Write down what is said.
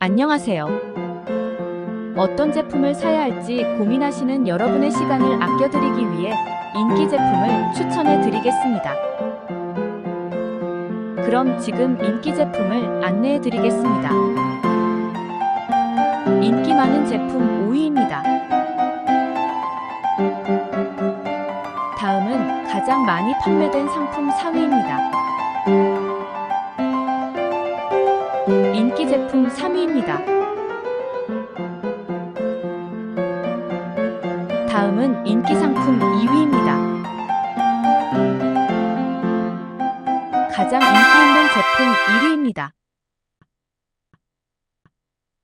안녕하세요. 어떤 제품을 사야 할지 고민하시는 여러분의 시간을 아껴드리기 위해 인기 제품을 추천해 드리겠습니다. 그럼 지금 인기 제품을 안내해 드리겠습니다. 인기 많은 제품 5위입니다. 다음은 가장 많이 판매된 상품 4위입니다. 인기 제품 3위입니다. 다음은 인기 상품 2위입니다. 가장 인기 있는 제품 1위입니다.